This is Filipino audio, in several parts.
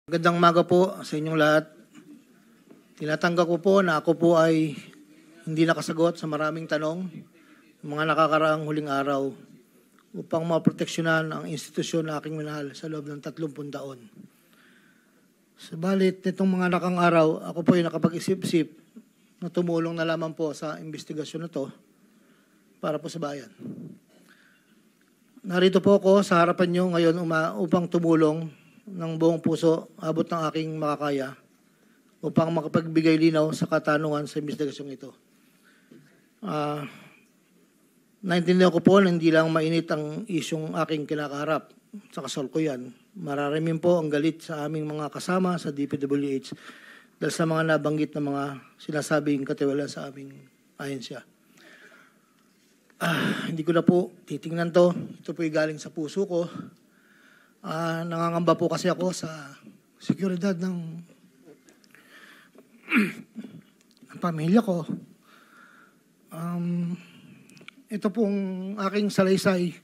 Magandang umaga po sa inyong lahat. Tinatanggap ko po na ako po ay hindi nakasagot sa maraming tanong mga nakakaraang huling araw upang maproteksyonan ang institusyon na aking minahal sa loob ng 30 taon. Subalit nitong mga nakang araw, ako po ay nakapag-isip-isip na tumulong na lamang po sa investigasyon na to para po sa bayan. Narito po ako sa harapan nyo ngayon upang tumulong ng buong puso, abot ng aking makakaya upang makapagbigay linaw sa katanungan sa investigasyong ito. Naintindihan ko po na hindi lang mainit ang isyong aking kinakaharap sa kasalukuyan. Mararamin po ang galit sa aming mga kasama sa DPWH dahil sa mga nabanggit na mga sinasabing katiwala sa aming ahensya. Hindi ko na po titingnan to. Ito po ay galing sa puso ko. Nangangamba po kasi ako sa seguridad ng pamilya ko. Ito pong aking salaysay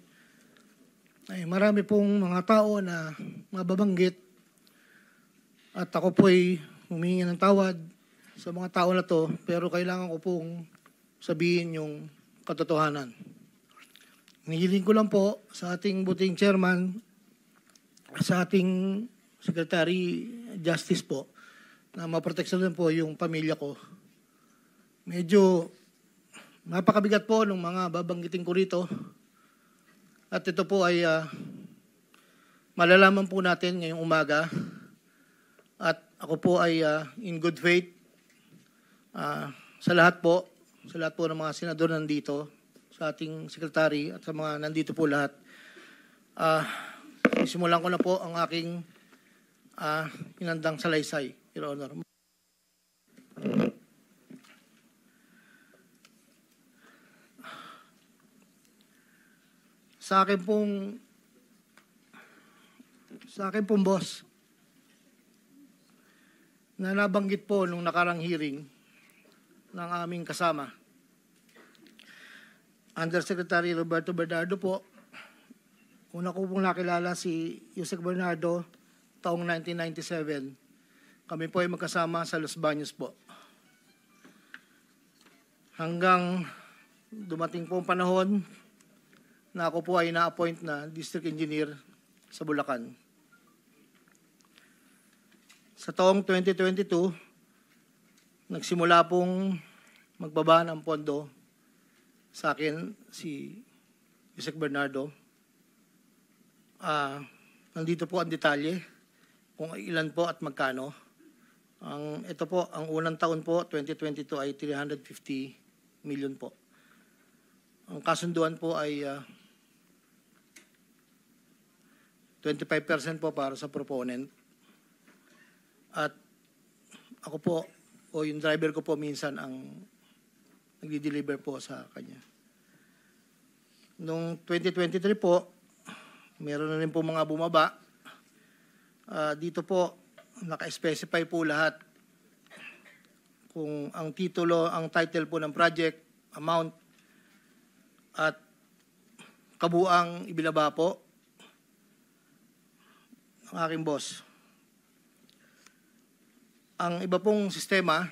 ay marami pong mga tao na mababanggit at ako po ay humingi ng tawad sa mga tao na to, pero kailangan ko pong sabihin yung katotohanan. Hinihiling ko lang po sa ating buting chairman, sa ating Secretary Justice po, na maproteksyonan po yung pamilya ko. Medyo napakabigat po ng mga babanggitin ko rito. At ito po ay malalaman po natin ngayong umaga. At ako po ay in good faith sa lahat po ng mga senador nandito, sa ating secretary at sa mga nandito po lahat. Simulan ko na po ang aking inandang salaysay, Your Honor. Sa akin pong boss, na nabanggit po nung nakarang hearing ng aming kasama, Undersecretary Roberto Bernardo po. Una ko pong nakilala si Yusek Bernardo taong 1997. Kami po ay magkasama sa Los Baños po. Hanggang dumating po ang panahon na ako po ay na-appoint na District Engineer sa Bulacan. Sa taong 2022, nagsimula pong magbaba ng pondo sa akin si Yusek Bernardo. Nandito po ang detalye kung ilan po at magkano. Ito po, ang unang taon po, 2022 ay 350 million po. Ang kasunduan po ay 25% po para sa proponent. At ako po, o yung driver ko po minsan ang nagdi-deliver po sa kanya. Noong 2023 po, meron na rin po mga bumaba. Dito po, naka-specify po lahat kung ang titulo, ang title po ng project, amount, at kabuang ibinaba po ang aking boss. Ang iba pong sistema,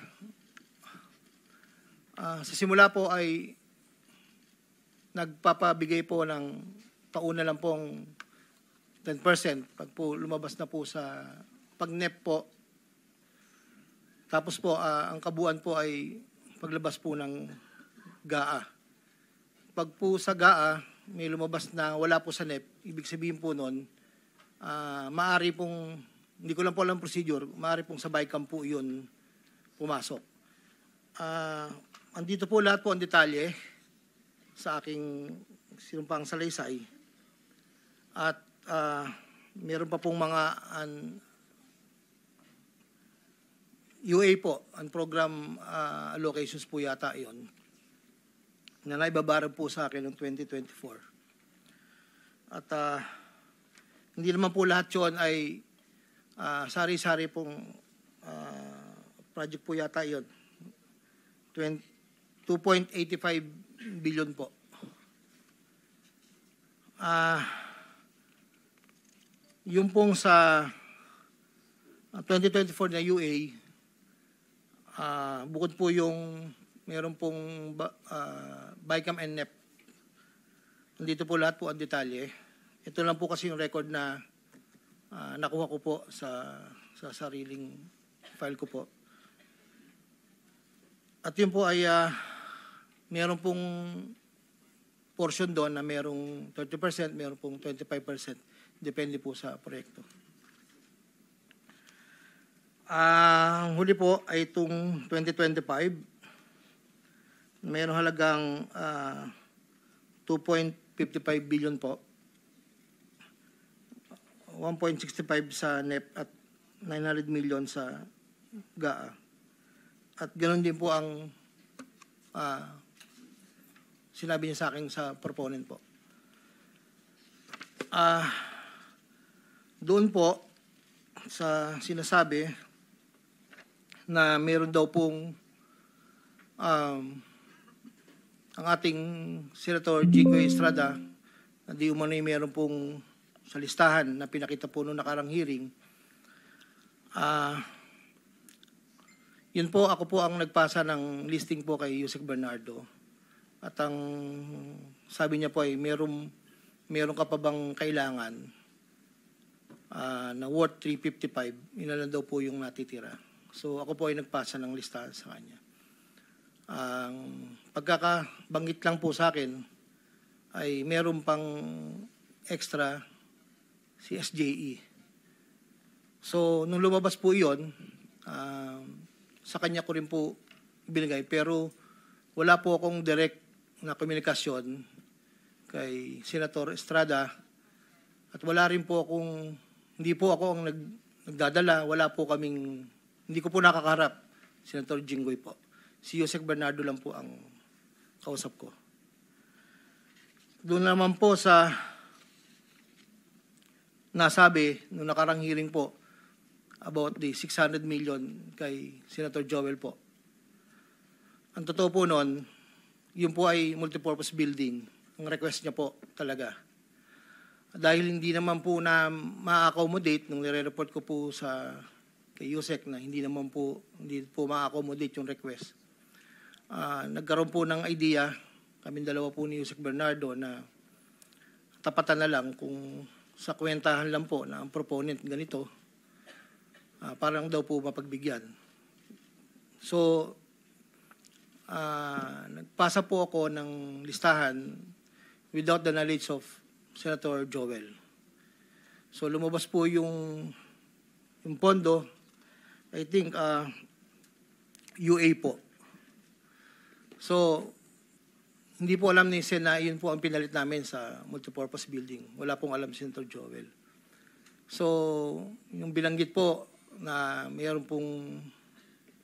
sa simula po ay nagpapabigay po ng tauna lang pong 10%. Pag po lumabas na po sa pag-NEP po. Tapos po, ang kabuuan po ay paglabas po ng GAA. Pag po sa GAA, may lumabas na wala po sa NEP, ibig sabihin po nun, maaari pong, hindi ko lang po alam procedure, maaari pong sa BICAM po yun pumasok. Andito po lahat po ang detalye sa aking sinumpang salaysay. At meron pa pong mga UA po, ang program allocations po yata yon na naibabaran po sa akin noong 2024. At hindi naman po lahat yun ay sari-sari pong project po yata yon. 2.85 billion po. Yung pong sa 2024 na UA, bukod po yung meron pong BICAM and NEP, nandito po lahat po ang detalye. Ito lang po kasi yung record na nakuha ko po sa sariling file ko po. At yun po ay meron pong portion doon na merong 30%, meron pong 25%. Depende po sa proyekto. Ang huli po ay itong 2025. Mayroong halagang 2.55 billion po. 1.65 sa NEP at 900 million sa GAA. At ganoon din po ang sinabi niya sa akin sa proponent po. Doon po sa sinasabi na meron daw pong ang ating Senator Jinggoy Estrada na di umano'y meron pong sa listahan na pinakita po noong nakarang hearing. Yun po, ako po ang nagpasa ng listing po kay Yusek Bernardo. At ang sabi niya po ay meron ka pa bang kailangan na worth 355, inalan daw po yung natitira. So ako po ay nagpasa ng listahan sa kanya. Ang pagkakabanggit lang po sa akin ay meron pang extra si SJE. So nung lumabas po iyon, sa kanya ko rin po binigay, pero wala po akong direct na komunikasyon kay Senator Estrada at wala rin po akong, hindi po ako ang nagdadala, wala po kaming, hindi ko po nakakaharap, Senator Jinggoy po. Si Yusek Bernardo lang po ang kausap ko. Doon naman po sa nasabi nung nakarang hearing po about the 600 million kay Senator Joel po. Ang totoo po noon, yun po ay multipurpose building. Ang request niya po talaga. Dahil hindi naman po na ma-accommodate nung nire-report ko po sa kay Yusek na hindi po ma-accommodate yung request. Nagkaroon po ng idea, kaming dalawa po ni Yusek Bernardo na tapatan na lang kung sa kwentahan lang po na ang proponent ganito, parang daw po mapagbigyan. So, nagpasa po ako ng listahan without the knowledge of Senator Joel. So, lumabas po yung pondo, I think, UA po. So, hindi po alam ni Sen na yun po ang pinalit namin sa multipurpose building. Wala pong alam si Senator Joel. So, yung binanggit po na mayroon pong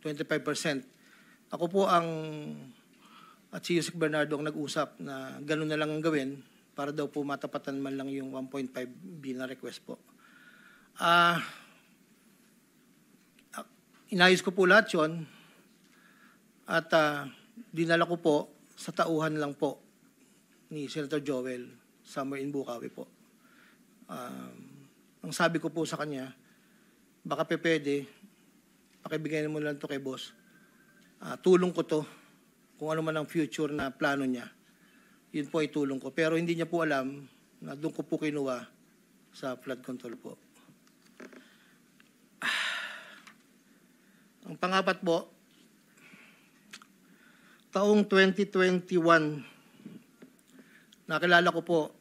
25%. Ako po at si Yusek Bernardo ang nag-usap na gano'n na lang ang gawin para daw po matapatan man lang yung 1.5 B na request po. Inayos ko po lahat yun at dinala ko po sa tauhan lang po ni Senator Joel somewhere in Bukawi po. Ang sabi ko po sa kanya, baka pwede, pakibigay mo lang to kay boss. Tulong ko to, kung ano man ang future na plano niya, yun po ay tulong ko. Pero hindi niya po alam na doon ko po kinuha sa flood control po. Ang pangapat po, taong 2021, nakilala ko po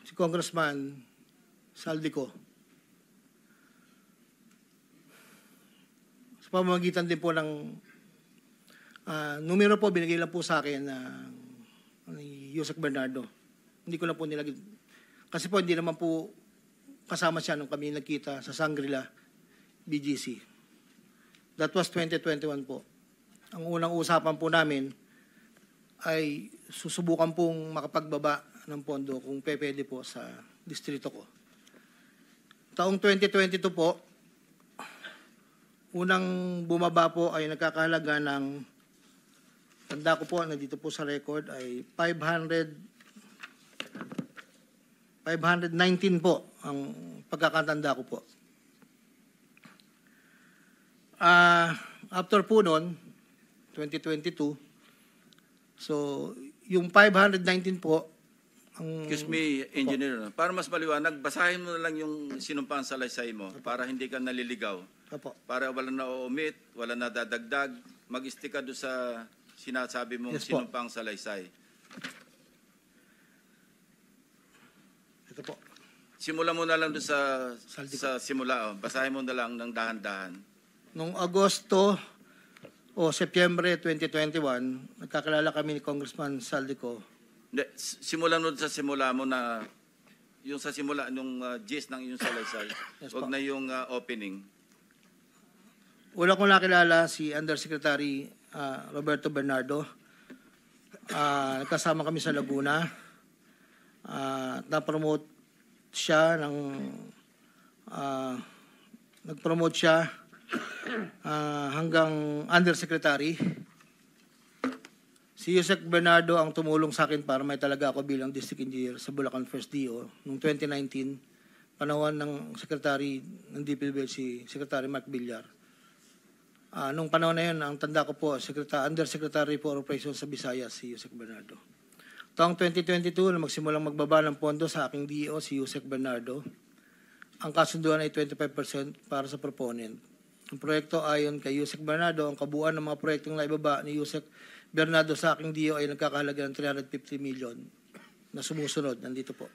si Congressman Saldico. Sa pamamagitan din po ng numero po, binigay lang po sa akin ni Yusek Bernardo. Hindi ko na po nilagay. Kasi po hindi naman po kasama siya nung kami nagkita sa Shangri-La, BGC. That was 2021 po. Ang unang usapan po namin ay susubukan pong makapagbaba ng pondo kung pwede po sa distrito ko. Taong 2022 po, unang bumaba po ay nagkakahalaga ng, tanda ko po, nandito po sa record, ay 519 po ang pagkakatanda ko po. After po noon, 2022, so yung 519 po, ang... Excuse me, Engineer. Para mas maliwanag, basahin mo na lang yung sinumpang salaysay mo para hindi ka naliligaw. Opo. Para wala na omit, wala na dadagdag, mag-stick ka doon sa sinasabi mong Yes po. sinumpang salaysay. Ito po. Simula mo na lang doon Saldi sa simula. Oh. Basahin mo na lang ng dahan-dahan. Noong Agosto o Setyembre 2021, nagkakilala kami ni Congressman Saldico. Hindi, simulan mo sa simula mo na yung sa simula nung gist ng yung salaysay. Yes, Huwag po. na yung opening. Una kong nakilala si Undersecretary Roberto Bernardo. Nagkasama kami sa Laguna. Na-promote siya ng nag-promote siya hanggang Undersecretary. Si Yusek Bernardo ang tumulong sa akin para may talaga ako bilang District Engineer sa Bulacan First DO noong 2019, panahon ng Secretary ng DPWH si Secretary Mark Villar. Nung panahon na yun, ang tanda ko po, Undersecretary for Operations sa Visayas, si Yusek Bernardo. Taong 2022, na magsimulang magbaba ng pondo sa aking DO, si Yusek Bernardo, ang kasunduan ay 25% para sa proponent. Ang proyekto ayon kay Yusek Bernardo, ang kabuuan ng mga proyektong naibaba ni Yusek Bernardo sa aking DO ay nagkakahalaga ng 350 million na sumusunod. Nandito po.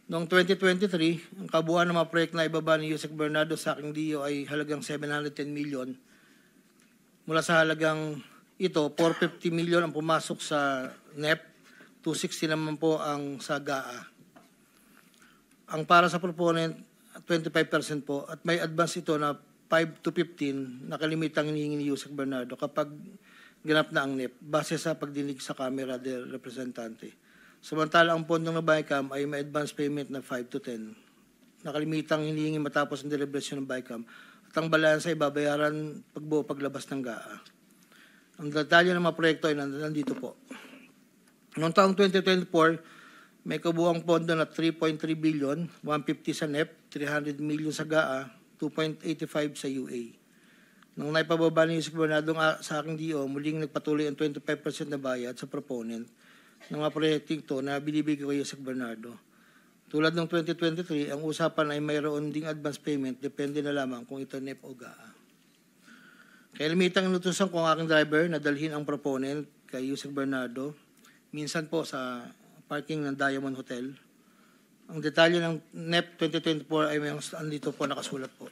Noong 2023, ang kabuuan ng mga proyekto na ibaba ni Yusek Bernardo sa aking DO ay halagang 710 million. Mula sa halagang ito, 450 million ang pumasok sa NEP, 260 naman po ang sa GAA. Ang para sa proponent, 25% po, at may advance ito na 5 to 15 na kalimitang hinihingi ni Yusek Bernardo kapag ganap na ang NEP base sa pagdinig sa Kamera del Representante. Samantala, ang pondong na BICAM ay may advance payment na 5 to 10 na kalimitang hinihingi matapos ang deliberasyon ng BICAM at ang balansa ay babayaran pagbuo paglabas ng GAA. Ang detalye ng mga proyekto ay nandito po. Noong taong 2024, may kabuuang pondo na 3.3 billion, 150 sa NEP, 300 million sa GAA, 2.85 sa UA. Nung naipababa ni Yusek Bernardo sa aking DO, muling nagpatuloy ang 25% na bayad sa proponent ng mga proyekting ito na binibigay kay Yusek Bernardo. Tulad ng 2023, ang usapan ay mayroon ding advance payment, depende na lamang kung ito NEP o GAA. Kaya limitang inutusan ko ang aking driver na dalhin ang proponent kay Yusek Bernardo, minsan po sa parking ng Diamond Hotel. Ang detalye ng NEP 2024 ay may andito po nakasulat po.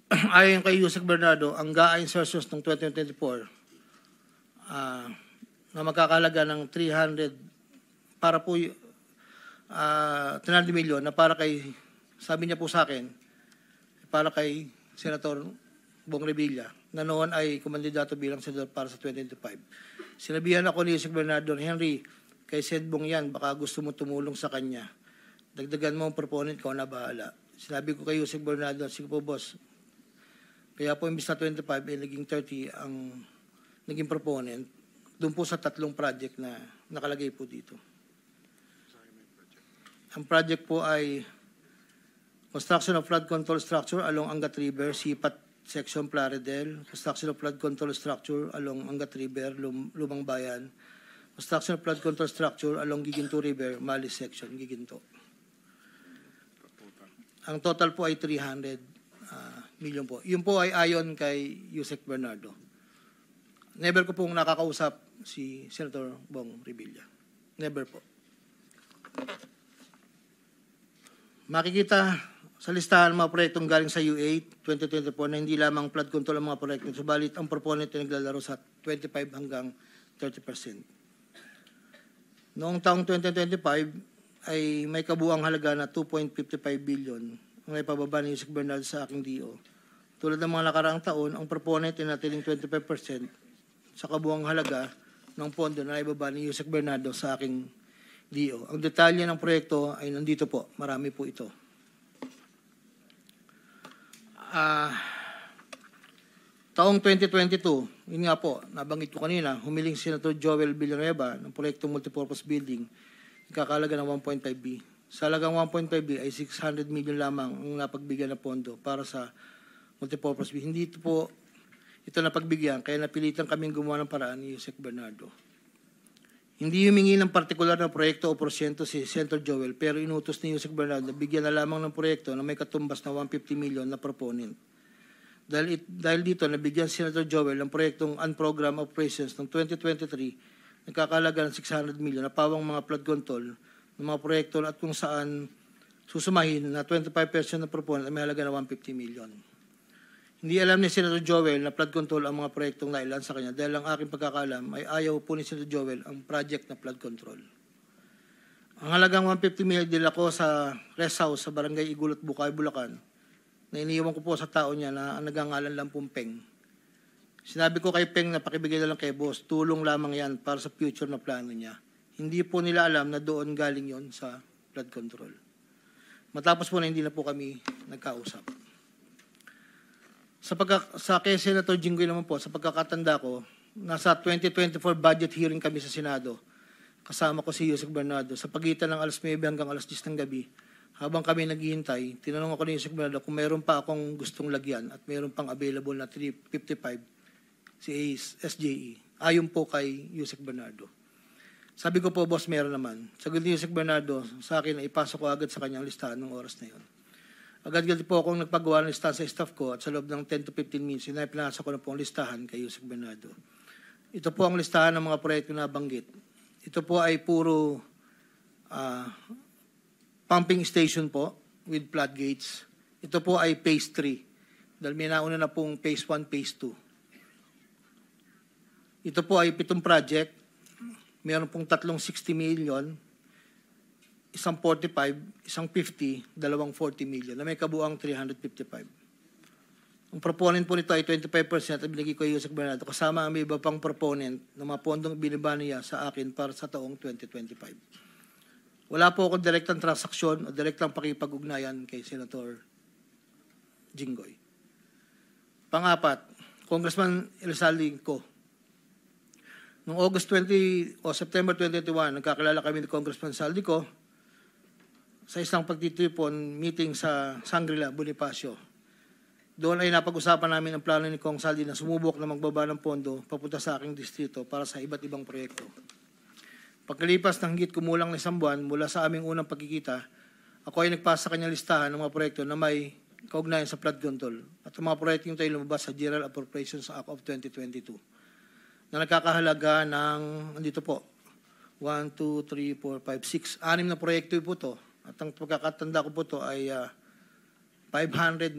Ayon kay Yusek Bernardo, ang GAA insertions ng 2024 na magkakalaga ng 300 para po 300 million na para kay, sabi niya po sa akin, para kay Senator Bong Revilla na noon ay kumandidato bilang senador para sa 2025. Sinabihan ako ni Yusek Bernardo, Henry, kay Sed Bong yan, baka gusto mo tumulong sa kanya. Dagdagan mo ang proponent, ko na bahala. Sinabi ko kay Yusek Bernardo, sige po boss, kaya po imbis na 25 ay naging 30 ang naging proponent doon po sa 3 project na nakalagay po dito. Ang project po ay construction of flood control structure along Angat River, Sipat Section Plaridel, construction of flood control structure along Angat River, Lumang Bayan, construction of flood control structure along Giginto River, Malis Section, Giginto. Ang total po ay 300 million po. Yun po ay ayon kay Yusek Bernardo. Never ko pong nakakausap si Senator Bong Revilla. Never po. Makikita sa listahan ng mga proyektong galing sa UA 2024 na hindi lamang flood control ang mga proyekto, subalit ang proponent ay naglalaro sa 25 hanggang 30%. Noong taong 2025 ay may kabuang halaga na 2.55 billion ang naipababa ni Yusek Bernardo sa aking DO. Tulad ng mga nakaraang taon, ang proponent ay natiling 25% sa kabuang halaga ng pondo na naibaba ni Yusek Bernardo sa aking DO. Ang detalye ng proyekto ay nandito po. Marami po ito. Taong 2022, yun nga po, nabanggit ko kanina, humiling si Senator Joel Villanueva ng proyektong multipurpose building, ikakalaga ng 1.5 sa halagang 1.5B ay 600 million lamang ang napagbigyan na pondo para sa multipurpose B. Hindi ito napagbigyan, kaya napilitan kaming gumawa ng paraan ni Yusek Bernardo. Hindi humingi ng partikular na proyekto o porsyento si Senator Joel, pero inutos ni Yusek Bernardo na bigyan na lamang ng proyekto na may katumbas na 150 million na proponent. Dahil dito, nabigyan si Senator Joel ng proyektong Unprogrammed Operations ng 2023 nagkakalaga ng 600 million na pawang mga flood control ng mga proyekto at kung saan susumahin na 25% ng proponent ay may halaga na 150 million. Hindi alam ni Senator Joel na flood control ang mga proyektong nailan sa kanya dahil ang aking pagkakalam ay ayaw po ni Senator Joel ang project na flood control. Ang halagang 150 million dila ko sa rest house sa Barangay Igulat, Bukay, Bulacan na iniiwan ko po sa tao niya na ang nagangalan lang pong Peng. Sinabi ko kay Peng na pakibigay na lang kay boss, tulong lamang yan para sa future na plano niya. Hindi po nila alam na doon galing yon sa flood control. Matapos po na hindi na po kami nagkausap. Sa kay Senator Jinggoy naman po, sa pagkakatanda ko, nasa 2024 budget hearing kami sa Senado. Kasama ko si Yusek Bernardo. Sa pagitan ng alas 9 hanggang alas 10 ng gabi, habang kami naghihintay, tinanong ako ni Yusek Bernardo kung mayroon pa akong gustong lagyan at mayroon pang available na 355 si SJE. Ayon po kay Yusek Bernardo. Sabi ko po, boss, meron naman. Sagot ni Yusek Bernardo sa akin na ipasok ko agad sa kanyang listahan ng oras na yon. Agad-agad po akong nagpagawa ng listahan sa staff ko at sa loob ng 10 to 15 minutes, pinasa ko na po ang listahan kay Yusek Bernardo. Ito po ang listahan ng mga proyekto na banggit. Ito po ay puro pumping station po with floodgates. Ito po ay phase 3 dahil may nauna na pong phase 1, phase 2. Ito po ay 7 project. Meron pong 360 million, isang 45, isang 50, dalawang 40 million na may kabuang 355. Ang proponent po nito ay 25% at binigay ko yung Yusek Bernardo kasama ang may iba pang proponent ng mga pondong binaba niya sa akin para sa taong 2025. Wala po akong direktang transaksyon o direktang pakipag-ugnayan kay Senator Jinggoy. Pang-apat, Congressman Elizalde ko. Noong August 20 o September 2021, nagkakilala kami ni Congressman Saldico sa isang pagtitipon meeting sa Shangri-La, Bonifacio. Doon ay napag-usapan namin ang plano ni Kong Saldi na sumubok na magbaba ng pondo papunta sa aking distrito para sa iba't ibang proyekto. Pagkalipas ng higit kumulang na 1 buwan mula sa aming unang pagkikita, ako ay nagpasa sa kanyang listahan ng mga proyekto na may kaugnayan sa flood control at ang mga proyekto yung tayo lumabas sa General Appropriations Act of 2022 na nagkakahalaga ng, andito po, 1, 2, 3, 4, 5, 6, 6 na proyekto po ito. At ang pagkakatanda ko po ito ay 519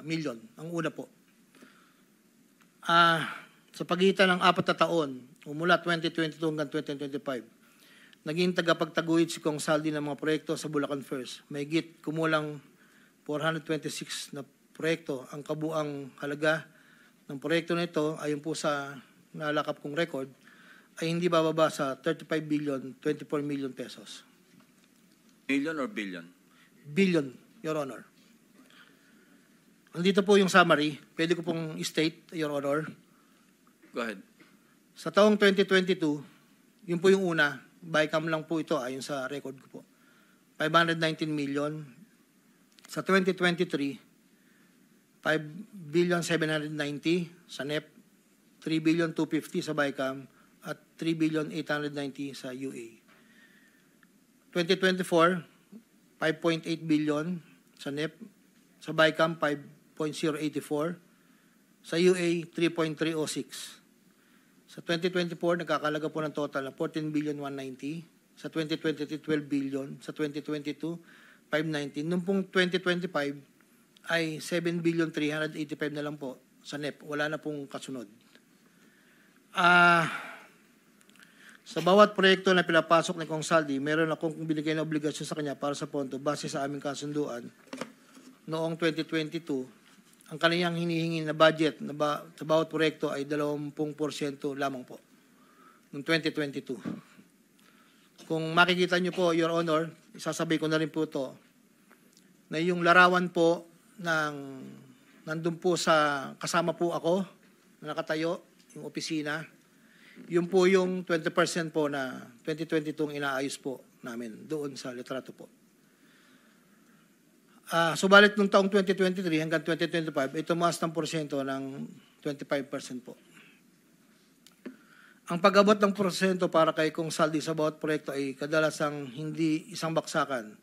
million, ang una po. Sa pagitan ng 4 na taon, mula 2022 hanggang 2025, naging tagapagtaguyod si Kong Saldi ng mga proyekto sa Bulacan First. May higit kumulang 426 na proyekto. Ang kabuang halaga ng proyekto na ito, ayon po sa nalakap kong record, ay hindi bababa sa 35 billion, 24 million pesos. Million or billion? Billion, Your Honor. Andito po yung summary. Pwede ko pong state, Your Honor. Go ahead. Sa taong 2022, yun po yung una, bycam lang po ito ayon sa record ko po. 519 million. Sa 2023, 5 billion 790 sa NEP, 3 billion 250 sa BICAM, at 3 billion 890 sa UA. 2024, 5.8 billion sa NEP, sa BICAM 5.084, sa UA 3.306. Sa 2024, nagkakalaga po ng total na 14 billion 190, sa 2023, 12 billion, sa 2022, 519. Noong pong 2025, ay 7 billion 385 na lang po sa NEP. Wala na pong kasunod. Sa bawat proyekto na pinapasok ni Kong Saldi, meron akong binigay na obligasyon sa kanya para sa pondo base sa aming kasunduan noong 2022. Ang kaniyang hinihingi na budget sa bawat proyekto ay 20% lamang po noong 2022. Kung makikita niyo po, Your Honor, isasabay ko na rin po ito, na yung larawan po nandun po sa, kasama po ako, na nakatayo, yung opisina, yun po yung 20% po na 2022 inaayos po namin doon sa litrato po. Subalit nung taong 2023 hanggang 2025, ito tumaas ng porsyento ng 25% po. Ang pag-abot ng porsyento para kay Kong Saldi sa bawat proyekto ay kadalasang hindi isang baksakan.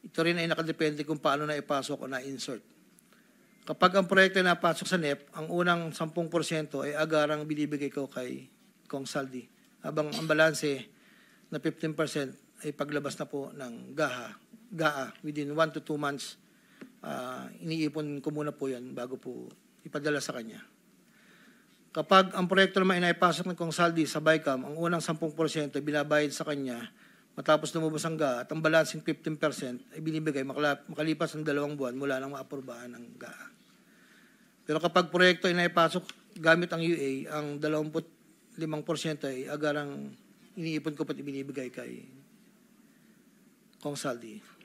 Ito rin ay nakadepende kung paano na ipasok o na-insert. Kapag ang proyekto ay napasok sa NEP, ang unang 10% ay agarang binibigay ko kay Kong Saldi. Habang ang balanse na 15% ay paglabas na po ng GAA within 1 to 2 months. Iniipon ko muna po yan bago po ipadala sa kanya. Kapag ang proyekto naman ay naipasok ng Kong Saldi sa BICAM, ang unang 10% ay binabayad sa kanya matapos lumabas ang GAA at ang balancing 15% ay binibigay makalipas ng 2 buwan mula nang maaprubahan ng GAA. Pero kapag proyekto ay naipasok gamit ang UA, ang 25% ay agarang iniipon ko pat ibinibigay kay Kong Saldi.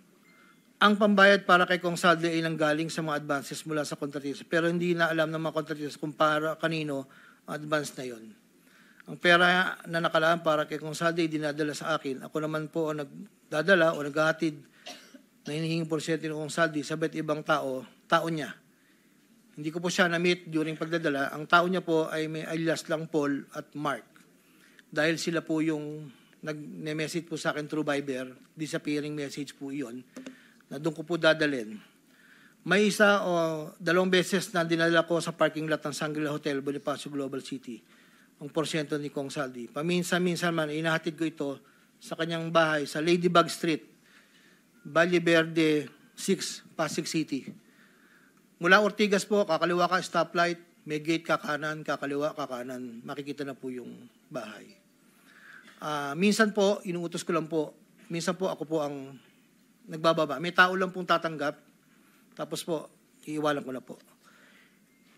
Ang pambayad para kay Kong Saldi ay nanggaling sa mga advances mula sa kontratista, pero hindi na alam ng mga kontratista kung para kanino ang advance na yon. Ang pera na nakalaan para kay Kong Saldi dinadala sa akin. Ako naman po ang nagdadala o naghahatid na hinihinging porsyento ng Kong Saldi sa iba't ibang tao niya. Hindi ko po siya na-meet during pagdadala. Ang tao niya po ay may alias lang Paul at Mark. Dahil sila po yung nag-message po sa akin through Viber, disappearing message po iyon, na doon ko po dadalhin. May isa o 2 beses na dinala ko sa parking lot ng Shangri-La Hotel, Bonifacio Global City, ang porsyento ni Kong Saldi. Paminsan-minsan man, inahatid ko ito sa kanyang bahay sa Ladybug Street, Valle Verde 6, Pasig City. Mula Ortigas po, kakaliwa ka, stoplight, may gate ka kanan, kakaliwa ka kanan, makikita na po yung bahay. Minsan po, inuutos ko lang po, minsan po ako po ang nagbababa. May tao lang pong tatanggap, tapos po, iiwanan ko na po.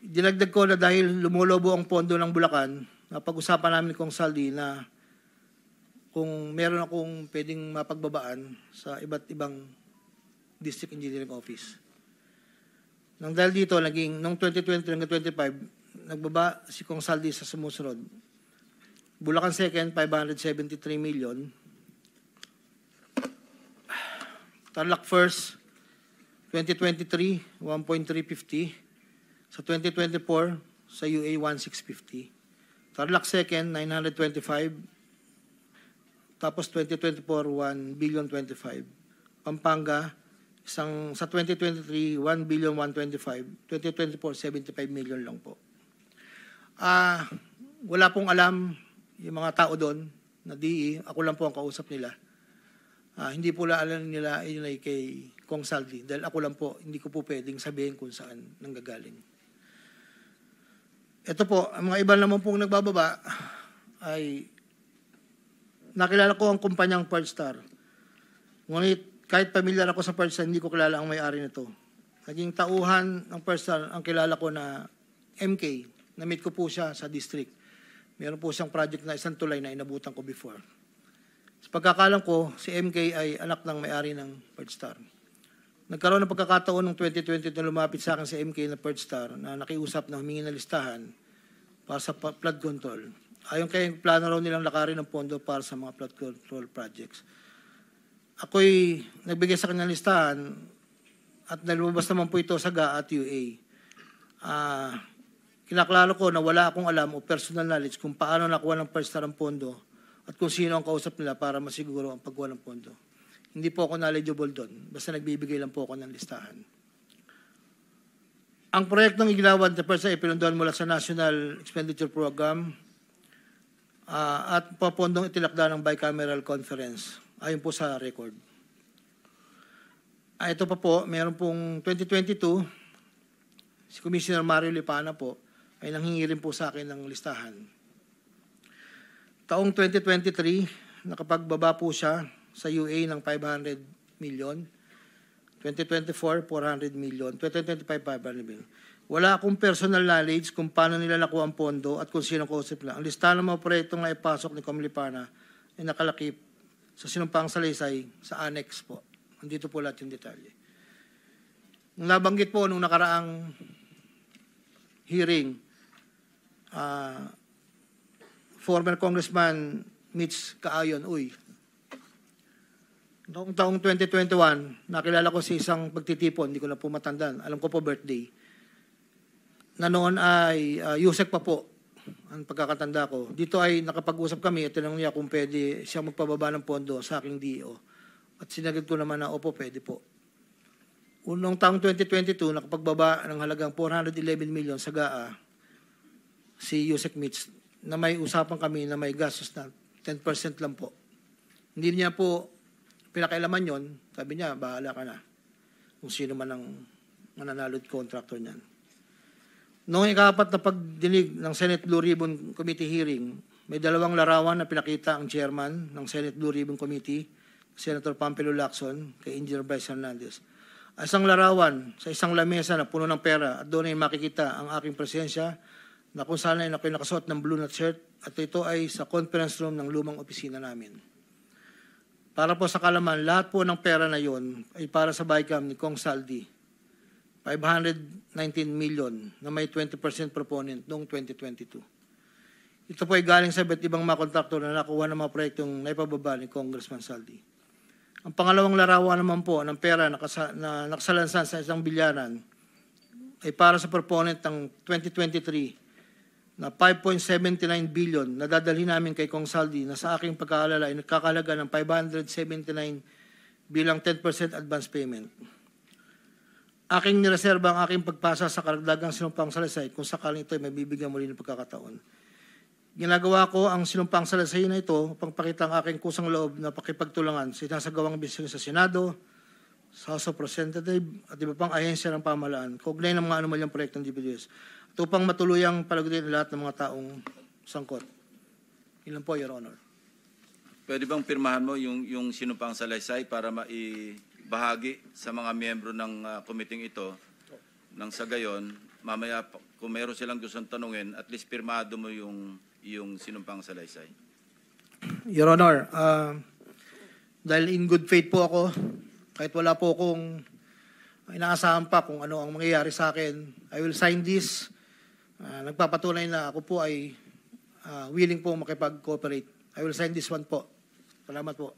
Dinagdag ko na dahil lumulobo ang pondo ng Bulacan, napag-usapan namin Kong Saldi na kung meron akong pwedeng mapagbabaan sa iba't ibang district engineering office. Nang dahil dito, noong 2020 hanggang 2025, nagbaba si Kong Saldi sa sumusunod. Bulacan 2nd, 573 million. Tarlac 1st, 2023, 1.350. Sa 2024, sa UA, 1.650. Tarlac 2nd, 925. Tapos 2024, 1.025 billion. Pampanga, sa 2023, 1.125 billion. 2024, 75 million lang po. Wala pong alam yung mga tao doon na DE. Ako lang po ang kausap nila. Hindi po alam nila yun ay kay Kong Saldi. Dahil ako lang po, hindi ko po pwedeng sabihin kung saan nanggagaling. Ito po, ang mga iba naman pong nagbababa ay nakilala ko ang kumpanyang Perdstar. Ngunit kahit pamilyar ako sa Perdstar, hindi ko kilala ang may-ari nito. Naging tauhan ng Perdstar ang kilala ko na MK. Na-meet ko po siya sa district. Meron po siyang project na isang tulay na inabutan ko before. Sa pagkakalam ko, si MK ay anak ng may-ari ng Perdstar. Nagkaroon ng pagkakataon noong 2020 na lumapit sa akin si MK na Perdstar na nakiusap na humingi ng listahan para sa flood control. Ayon kay plano raw nilang lakarin ng pondo para sa mga flood control projects. Ako'y nagbigay sa kanyang listahan at nalumabas naman po ito sa GAA at UA. Kinaklaro ko na wala akong alam o personal knowledge kung paano nakuha ng Perdstar ang pondo at kung sino ang kausap nila para masiguro ang pagkuha ng pondo. Hindi po ako knowledgeable doon. Basta nagbibigay lang po ako ng listahan. Ang proyektong iginawan sa Perdstar ay pinunduhan mula sa National Expenditure Program at papondong itilakda ng Bicameral Conference. Ayon po sa record. Ito pa po, meron pong 2022, si Commissioner Mario Lipana po, ay nanghingi rin po sa akin ng listahan. Taong 2023, nakapagbaba po siya sa UA ng 500 million. 2024, 400 million. 2025, 500 million. Wala akong personal knowledge kung paano nila nakuha ang pondo at kung sino kausap nila. Ang listahan ng mga proyektong naipasok ni Comlipana ay nakalakip sa sinumpang salaysay sa annex po. Andito po lahat yung detalye. Nabanggit po nung nakaraang hearing, former Congressman Mitch Kaayon, Noong taong 2021, nakilala ko si isang pagtitipon, hindi ko na po matandaan. Alam ko po birthday. Na noon ay Yusek pa po ang pagkakatanda ko. Dito ay nakapag-usap kami at tinanong niya kung pwede siya magpababa ng pondo sa aking DO. At sinagot ko naman na opo, pwede po. Unong taong 2022, nakapagbaba ng halagang 411 million sa GAA si Yusek Mitch na may usapan kami na may gastos na 10% lang po. Hindi niya po pinakailaman yon, sabi niya, bahala ka na kung sino man ang mananalod contractor niyan. Noong ikapat na pagdinig ng Senate Blue Ribbon Committee hearing, may dalawang larawan na pinakita ang chairman ng Senate Blue Ribbon Committee, Senator Pampilo Lacson, kay Engineer Bryce Hernandez. Isang larawan sa isang lamesa na puno ng pera at doon ay makikita ang aking presensya na kung saan ay nakasuot ng blue na shirt at ito ay sa conference room ng lumang opisina namin. Para po sa kalaman, lahat po ng pera na yon ay para sa BICAM ni Kong Saldi. 519 million na may 20% proponent noong 2022. Ito po ay galing sa iba't ibang mga kontraktor na nakuha ng mga proyektong naipababa ni Congressman Saldi. Ang pangalawang larawan naman po ng pera na nakasalansan sa isang bilyaran ay para sa proponent ng 2023 na 5.79 billion na dadalhin namin kay Kong Saldi na sa aking pagkaalala ay nagkakalaga ng 579 bilang 10% advance payment. Aking nireserba ang aking pagpasa sa karagdagang sinumpang salaysay kung sakaling ito ay mabibigyan muli ng pagkakataon. Ginagawa ko ang sinumpang salaysay na ito upang pakita ang aking kusang loob na pakipagtulangan sa sinasagawang bisyo sa Senado, sa House of Representatives at iba pang ahensya ng pamahalaan, kaugnay ng mga anumalyang proyekto ng DPWH. At upang matuluyang palagutin lahat ng mga taong sangkot. Ilan po, Your Honor. Pwede bang pirmahan mo yung sinumpang salaysay para maibahagi sa mga miyembro ng committee ito nang sa gayon, mamaya kung meron silang gustong tanungin, at least pirmado mo yung sinumpang salaysay. Your Honor, dahil in good faith po ako, kahit wala po akong inaasahan pa kung ano ang mangyayari sa akin, I will sign this. Nagpapatunay na ako po ay willing po makipag-cooperate. I will sign this one po. Salamat po.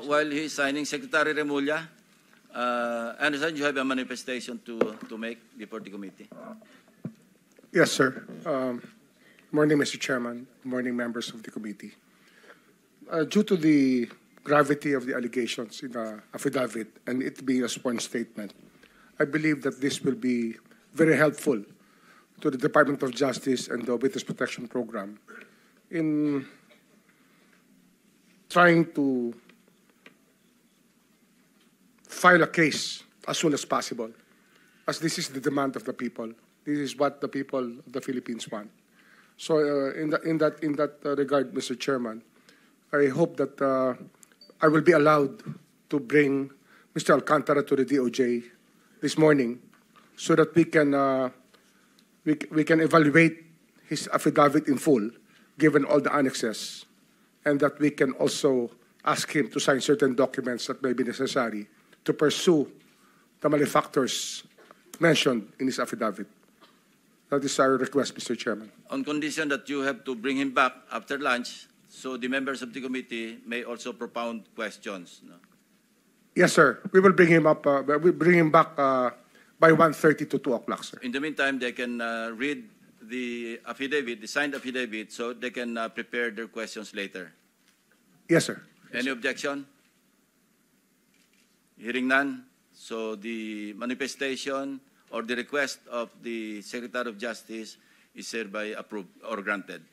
While he is signing, Secretary Remulla, I understand you have a manifestation to make before the committee. Yes, sir. Morning, Mr. Chairman. Morning, members of the committee. Due to the gravity of the allegations in the affidavit and it being a sworn statement, I believe that this will be very helpful to the Department of Justice and the Witness Protection Program in trying to file a case as soon as possible, as this is the demand of the people. This is what the people of the Philippines want. So in that regard, Mr. Chairman, I hope that I will be allowed to bring Mr. Alcantara to the DOJ this morning so that we can evaluate his affidavit in full, given all the annexes, and that we can also ask him to sign certain documents that may be necessary to pursue the malefactors mentioned in his affidavit. That is our request, Mr. Chairman. On condition that you have to bring him back after lunch, so the members of the committee may also propound questions. No? Yes, sir. We will bring him up. We bring him back by 1:30 to 2 o'clock, sir. In the meantime, they can read the affidavit, the signed affidavit, so they can prepare their questions later. Yes, sir. Any objection? Hearing none, so the manifestation or the request of the Secretary of Justice is hereby approved or granted.